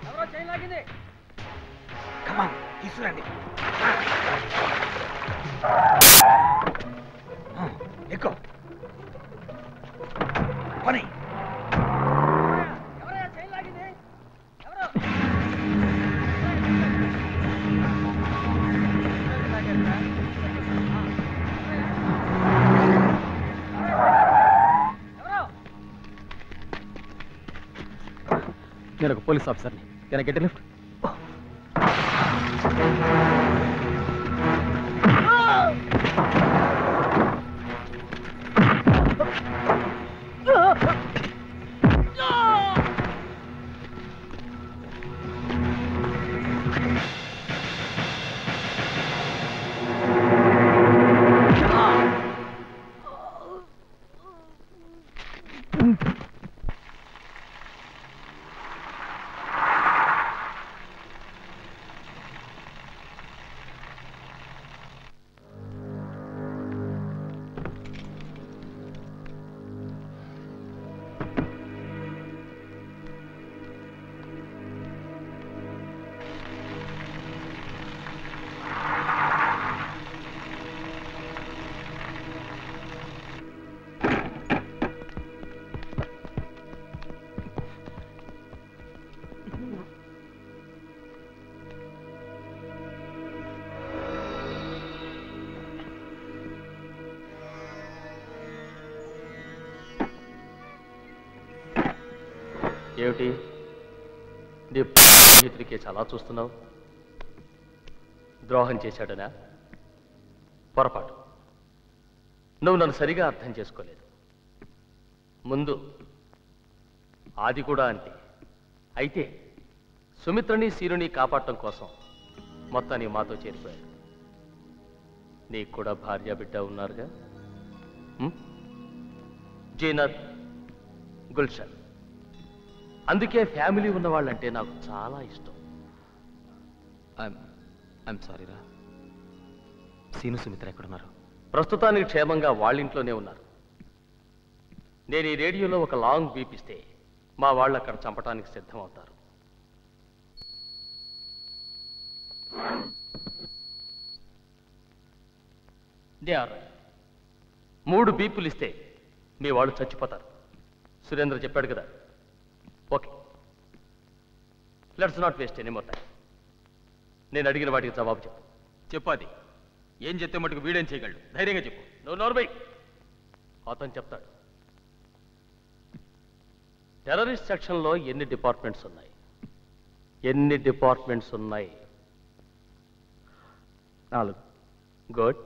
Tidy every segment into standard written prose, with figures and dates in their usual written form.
ఎవరో చైన్ లాగింది. కమాన్ తీసుకురండి. ఎక్కువ పని. ఎవరయ్యా చైన్ లాగింది? ఎవరు? నేను ఒక పోలీస్ ఆఫీసర్ని. Can I get a lift? ఏమిటి నీ స్నేహితుడికే చాలా చూస్తున్నావు? ద్రోహం చేశాడనా? పొరపాటు. నువ్వు నన్ను సరిగా అర్థం చేసుకోలేదు. ముందు ఆది కూడా అంతే. అయితే సుమిత్రని సీరుని కాపాడటం కోసం మొత్తాన్ని మాతో చేరిపోయాడు. నీకు కూడా భార్య బిడ్డ ఉన్నారుగా, జీనత్, గుల్షన్. అందుకే ఫ్యామిలీ ఉన్నవాళ్ళంటే నాకు చాలా ఇష్టం. ఐఎమ్ సారీ రా. సీను సుమిత్ర ఎక్కడున్నారు? ప్రస్తుతానికి క్షేమంగా వాళ్ళింట్లోనే ఉన్నారు. నేను ఈ రేడియోలో ఒక లాంగ్ బీప్ ఇస్తే మా వాళ్ళు అక్కడ చంపడానికి సిద్ధమవుతారు. They are right. 3 బీపులు ఇస్తే మీ వాళ్ళు చచ్చిపోతారు. సురేంద్ర చెప్పాడు కదా. Okay, let's not waste any more time. నేను అడిగిన వాటికి జవాబు చెప్పు. చెప్పాది. ఏం చెప్తే మటుకు వీడేం చేయగలడు? ధైర్యంగా చెప్పు. నువ్వు నోర్బై. అతను చెప్తాడు. టెర్రరిస్ట్ సెక్షన్లో ఎన్ని డిపార్ట్మెంట్స్ ఉన్నాయి? ఎన్ని డిపార్ట్మెంట్స్ ఉన్నాయి? 4. గుడ్.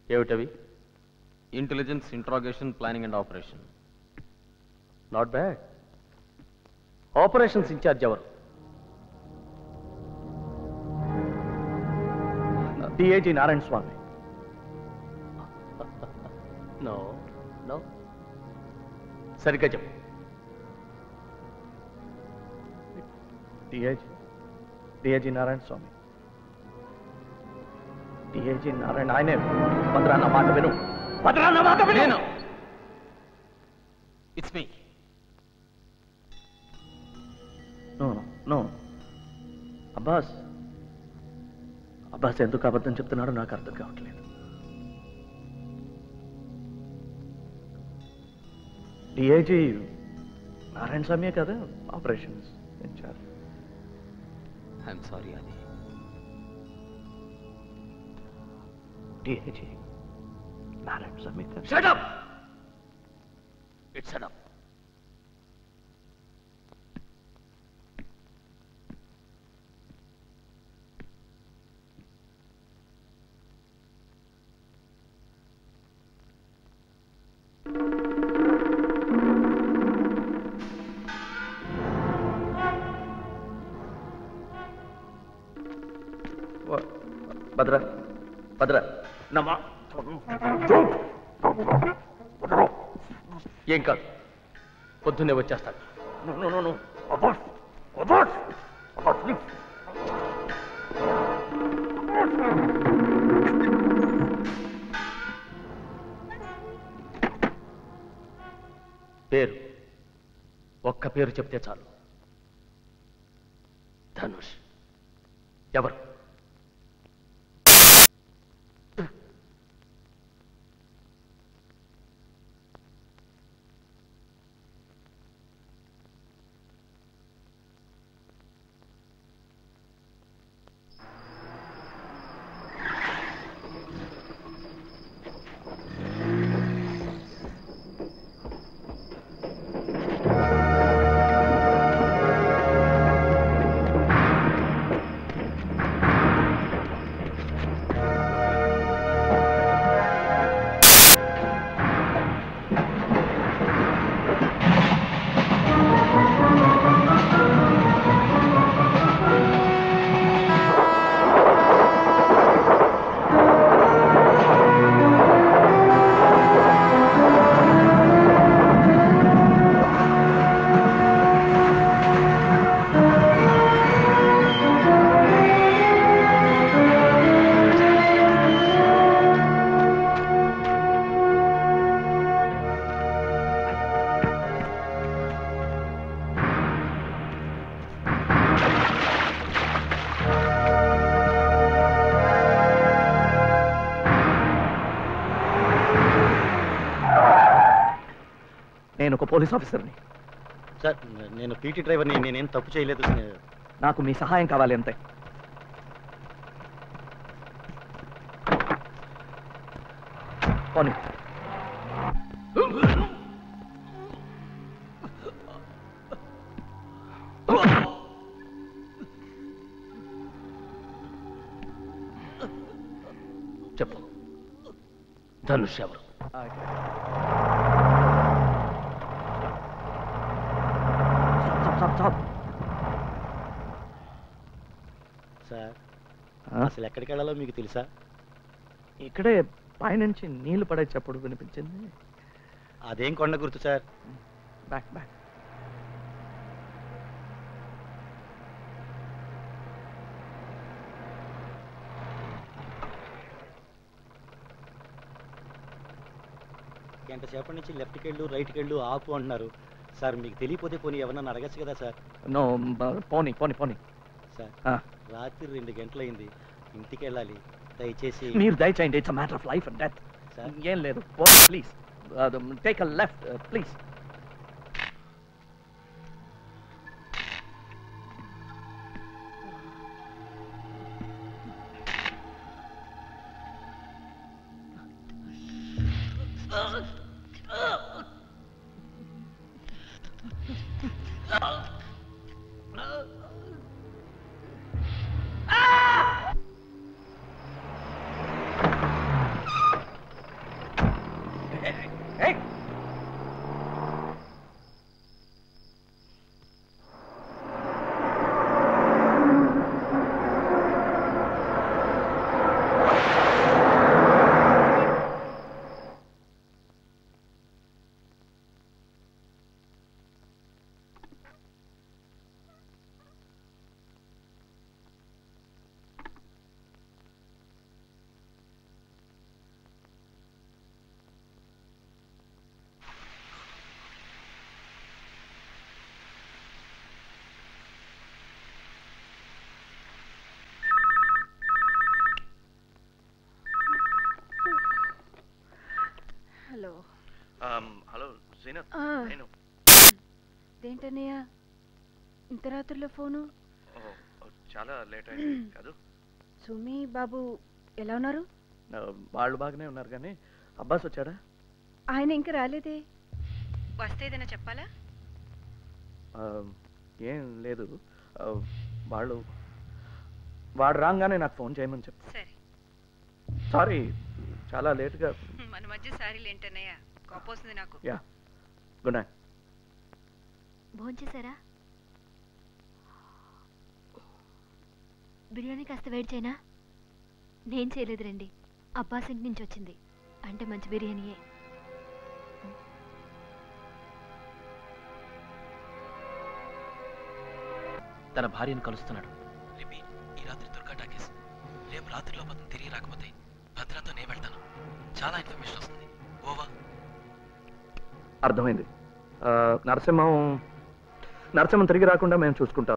ఏమిటవి? Intelligence, interrogation, planning and operation. Not bad. Operations in charge ఎవరు? DIG Narayana Swamy. No no, సరిగ్గా చెప్పు. డిఐజీ నారాయణ స్వామి. డిఐజీ నారాయణ ఆయనే. భద్రా నా మాట విను. భద్రా నా మాట విను. It's me. నో అబ్బాస్ ఎందుకు అబద్ధం చెప్తున్నాడో నాకు అర్థం కావట్లేదు. డిఐజీ నారాయణ స్వామియే కదా ఆపరేషన్స్ ఇన్ఛార్జ్. ఐఎమ్ సారీ అది. DIG Narayana Swamy. Shut up. It's enough. Bhadra ఏం కాదు, పొద్దున్నే వచ్చేస్తాడు. పేరు ఒక్క పేరు చెప్తే చాలు. ధనుష్. ఎవరు? నేను ఒక పోలీస్ ఆఫీసర్ని. సార్ నేను పీటీ డ్రైవర్ని. నేనేం తప్పు చేయలేదు. నాకు మీ సహాయం కావాలి అంతే. పోనీ. చెప్పు, ధనుష్ ఎవరు? సార్ అసలు ఎక్కడికి వెళ్ళాలో మీకు తెలుసా? ఇక్కడే పైనుంచి నీళ్లు పడే చప్పుడు వినిపించింది. అదేం కొండ గుర్తు సార్? Back back. గంట సేపటి నుంచి లెఫ్ట్కి వెళ్ళు, రైట్కి వెళ్ళు, ఆపు అంటున్నారు సార్. మీకు తెలియపోతే పోనీ ఎవరన్నా అడగచ్చు కదా సార్? నో, పోనీ పోనీ పోనీ. సార్ రాత్రి 2 గంటలైంది, ఇంటికి వెళ్ళాలి. దయచేసి మీరు దయచేయండి. It's a matter of life and death. ఏం లేదు, please take a left please. Hello Zeenat, నేను. ఏంటన్నయ్య ఇంత రాత్రిలో ఫోను? చాలా లేట్ అయింది కాదు? సుమి బాబు ఎలా ఉన్నారు? వాళ్ళు బాగానే ఉన్నారు, కానీ అబ్బాస్ వచ్చాడా? ఆయన ఇంకా రాలేదే. వస్తే ఏదైనా చెప్పాలా? ఏం లేదు, వాడు రాగానే నాకు ఫోన్ చేయమని చెప్పు. సరే. సారీ, చాలా లేట్గా. మన మధ్య సారీలు ఏంటన్నయ్య, కోపొస్తుంది నాకు. Yeah, good night. భోంచేశారా? బిర్యానీ కాస్త వెయిట్ చేయనా? నేను చేయలేదు రండి, అబ్బాస్ ఇంటి నుంచి వచ్చింది. అంటే మంచి బిర్యానీయే. తన భార్యను కలుస్తున్నాడు. ఈ రాత్రి దుర్గా టాకీస్. రేపు రాత్రిలో పక్కన తిరిగి రాకపోతే భద్రతో నేను వెళ్తాను. చాలా ఇన్ఫర్మేషన్ వస్తుంది. ఓవా. అర్థమైంది. నరసింహం నరసింహం తిరిగి రాకుండా మేము చూసుకుంటాం.